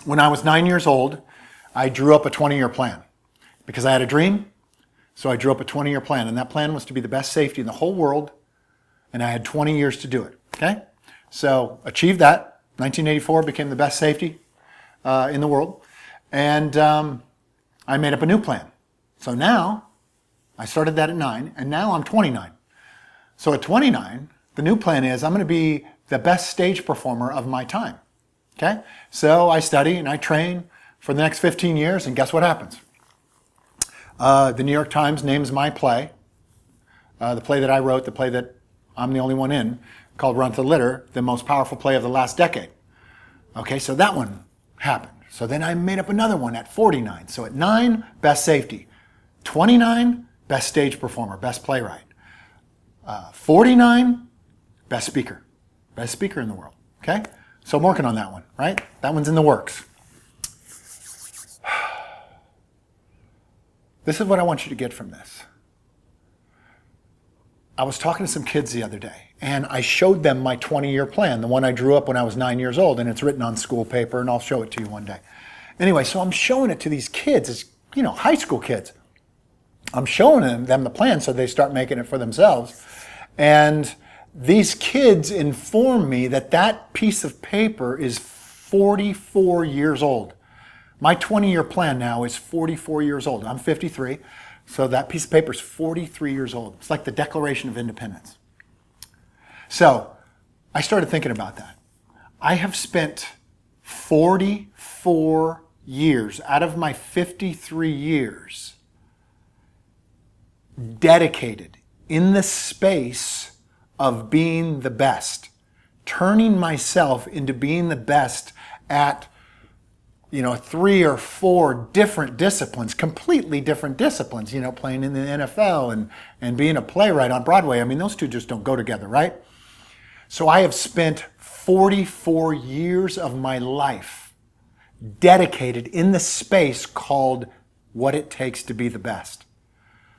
When I was 9 years old, I drew up a 20-year plan because I had a dream. So I drew up a 20-year plan, and that plan was to be the best safety in the whole world, and I had 20 years to do it, okay? So achieved that. 1984 became the best safety in the world, and I made up a new plan. So now, I started that at 9, and now I'm 29. So at 29, the new plan is I'm going to be the best stage performer of my time, okay? So I study and I train for the next 15 years, and guess what happens? The New York Times names my play, the play that I wrote, the play that I'm the only one in, called Runt, the most powerful play of the last decade. Okay, so that one happened. So then I made up another one at 49. So at 9, best safety. 29, best stage performer, best playwright. 49, best speaker. Best speaker in the world. Okay? So I'm working on that one, right? That one's in the works. This is what I want you to get from this. I was talking to some kids the other day, and I showed them my 20-year plan, the one I drew up when I was 9 years old, and it's written on school paper, and I'll show it to you one day. Anyway, so I'm showing it to these kids, it's, high school kids. I'm showing them the plan so they start making it for themselves. And these kids inform me that that piece of paper is 44 years old. My 20-year plan now is 44 years old. I'm 53, so that piece of paper is 43 years old. It's like the Declaration of Independence. So I started thinking about that. I have spent 44 years out of my 53 years dedicated in the space of being the best, turning myself into being the best at 3 or 4 different disciplines, completely different disciplines, playing in the NFL and being a playwright on Broadway. I mean, those two just don't go together, right? So I have spent 44 years of my life dedicated in the space called what it takes to be the best.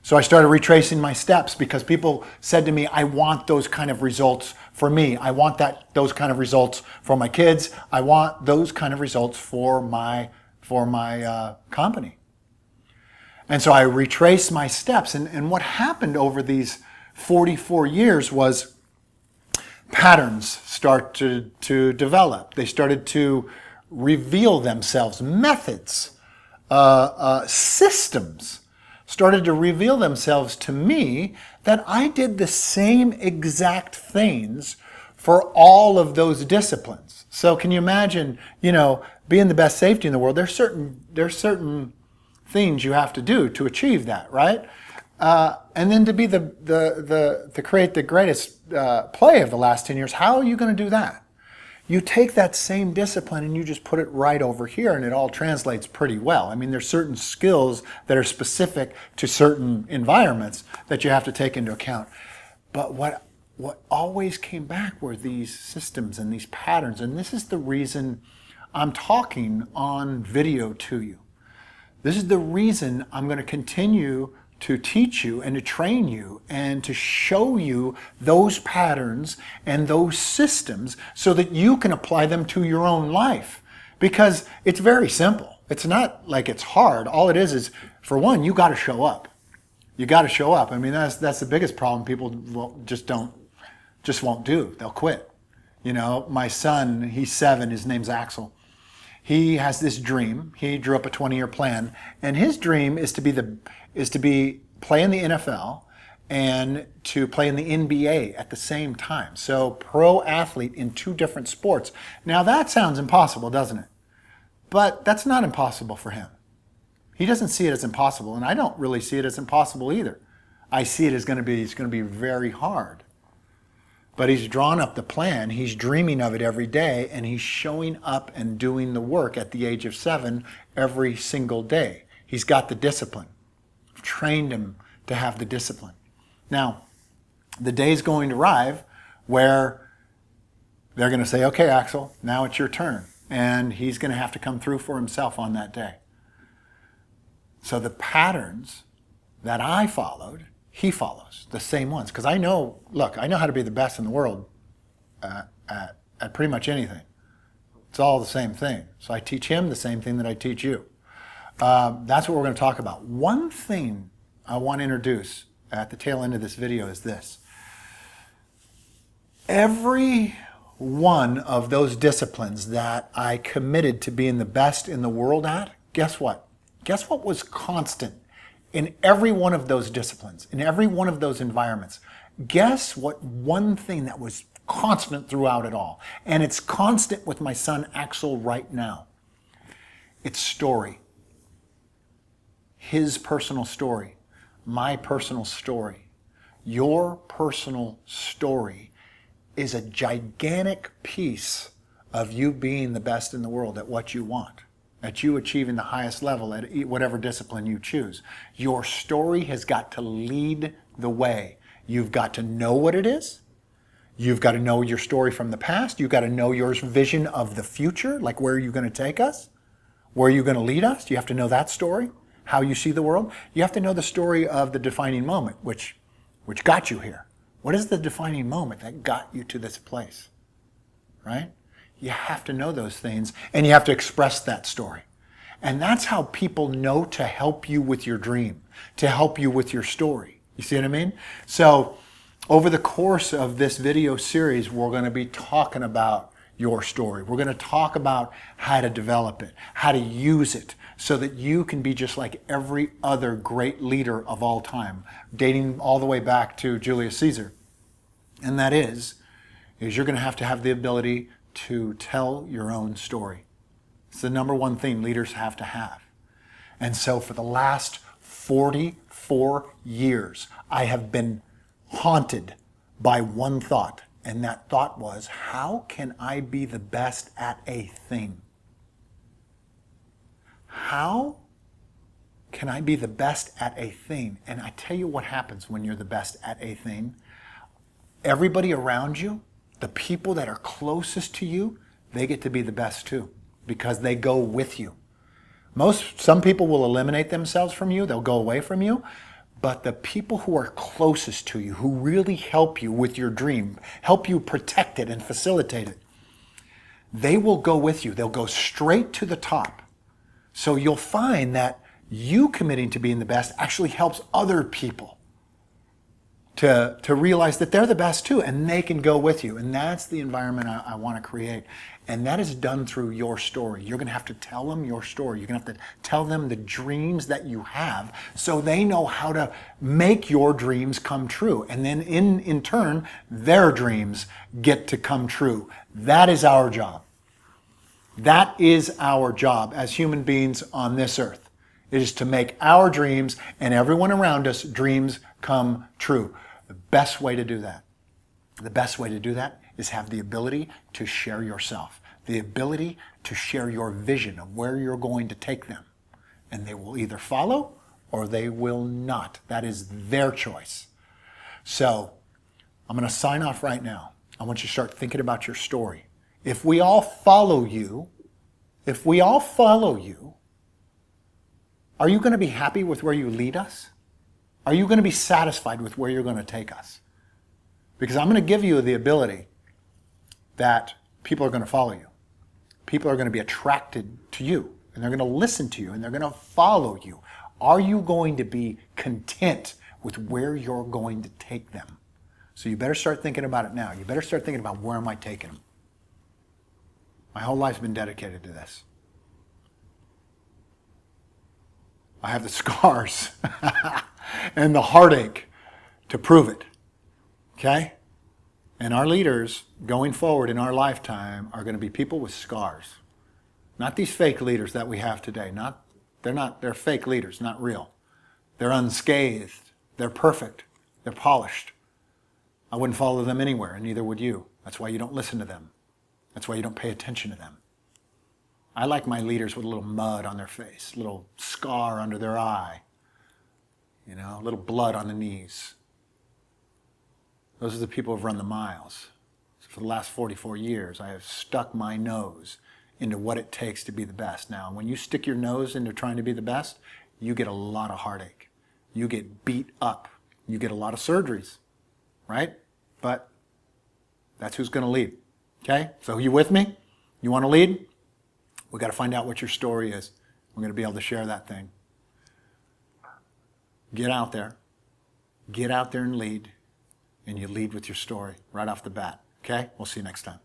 So I started retracing my steps because people said to me, I want those kind of results for me. I want those kind of results for my kids. I want those kind of results for my company. And so I retraced my steps. And what happened over these 44 years was patterns start to develop. They started to reveal themselves. Methods, systems started to reveal themselves to me that I did the same exact things for all of those disciplines. So can you imagine, being the best safety in the world, there's certain things you have to do to achieve that, right? And then to be to create the greatest play of the last 10 years, how are you going to do that? You take that same discipline and you just put it right over here and it all translates pretty well. I mean, there's certain skills that are specific to certain environments that you have to take into account. But what always came back were these systems and these patterns. And this is the reason I'm talking on video to you. This is the reason I'm going to continue to teach you and to train you and to show you those patterns and those systems so that you can apply them to your own life. Because it's very simple. It's not like it's hard. All it is, for one, you got to show up. You got to show up. I mean, that's the biggest problem. People won't do. They'll quit. My son, he's 7. His name's Axel. He has this dream. He drew up a 20-year plan, and his dream is to play in the NFL and to play in the NBA at the same time. So pro athlete in 2 different sports. Now that sounds impossible, doesn't it? But that's not impossible for him. He doesn't see it as impossible, and I don't really see it as impossible either. I see it as it's going to be very hard. But he's drawn up the plan, he's dreaming of it every day, and he's showing up and doing the work at the age of 7 every single day. He's got the discipline. I've trained him to have the discipline. Now, the day's going to arrive where they're going to say, okay, Axel, now it's your turn. And he's going to have to come through for himself on that day. So the patterns that I followed, he follows the same ones. Because I know how to be the best in the world at pretty much anything. It's all the same thing. So I teach him the same thing that I teach you. That's what we're going to talk about. One thing I want to introduce at the tail end of this video is this. Every one of those disciplines that I committed to being the best in the world at, guess what? Guess what was constant in every one of those disciplines, in every one of those environments? Guess what one thing that was constant throughout it all? And it's constant with my son Axel right now. It's story. His personal story, my personal story, your personal story is a gigantic piece of you being the best in the world at what you want, at you achieving the highest level at whatever discipline you choose. Your story has got to lead the way. You've got to know what it is. You've got to know your story from the past. You've got to know your vision of the future, like where are you going to take us? Where are you going to lead us? You have to know that story, how you see the world. You have to know the story of the defining moment, which got you here. What is the defining moment that got you to this place, right? You have to know those things, and you have to express that story. And that's how people know to help you with your dream, to help you with your story. You see what I mean? So over the course of this video series, we're going to be talking about your story. We're going to talk about how to develop it, how to use it, so that you can be just like every other great leader of all time, dating all the way back to Julius Caesar. And that is you're going to have the ability to tell your own story. It's the number one thing leaders have to have. And so for the last 44 years, I have been haunted by one thought. And that thought was, how can I be the best at a thing? How can I be the best at a thing? And I tell you what happens when you're the best at a thing. Everybody around you, the people that are closest to you, they get to be the best too, because they go with you. Some people will eliminate themselves from you. They'll go away from you. But the people who are closest to you, who really help you with your dream, help you protect it and facilitate it, they will go with you. They'll go straight to the top. So you'll find that you committing to being the best actually helps other people to realize that they're the best too, and they can go with you. And that's the environment I want to create. And that is done through your story. You're going to have to tell them your story. You're going to have to tell them the dreams that you have so they know how to make your dreams come true. And then in turn, their dreams get to come true. That is our job. That is our job as human beings on this earth. It is to make our dreams and everyone around us dreams come true. The best way to do that is have the ability to share yourself, the ability to share your vision of where you're going to take them. And they will either follow or they will not. That is their choice. So I'm going to sign off right now. I want you to start thinking about your story. If we all follow you, are you going to be happy with where you lead us? Are you going to be satisfied with where you're going to take us? Because I'm going to give you the ability that people are going to follow you. People are going to be attracted to you, and they're going to listen to you, and they're going to follow you. Are you going to be content with where you're going to take them? So you better start thinking about it now. You better start thinking about, where am I taking them? My whole life's been dedicated to this. I have the scars and the heartache to prove it. Okay? And our leaders going forward in our lifetime are going to be people with scars. Not these fake leaders that we have today. They're fake leaders, not real. They're unscathed. They're perfect. They're polished. I wouldn't follow them anywhere, and neither would you. That's why you don't listen to them. That's why you don't pay attention to them. I like my leaders with a little mud on their face, a little scar under their eye, a little blood on the knees. Those are the people who have run the miles. So for the last 44 years, I have stuck my nose into what it takes to be the best. Now, when you stick your nose into trying to be the best, you get a lot of heartache. You get beat up. You get a lot of surgeries, right? But that's who's going to lead. Okay? So you with me? You want to lead? We got to find out what your story is. We're going to be able to share that thing. Get out there. Get out there and lead. And you lead with your story right off the bat. Okay? We'll see you next time.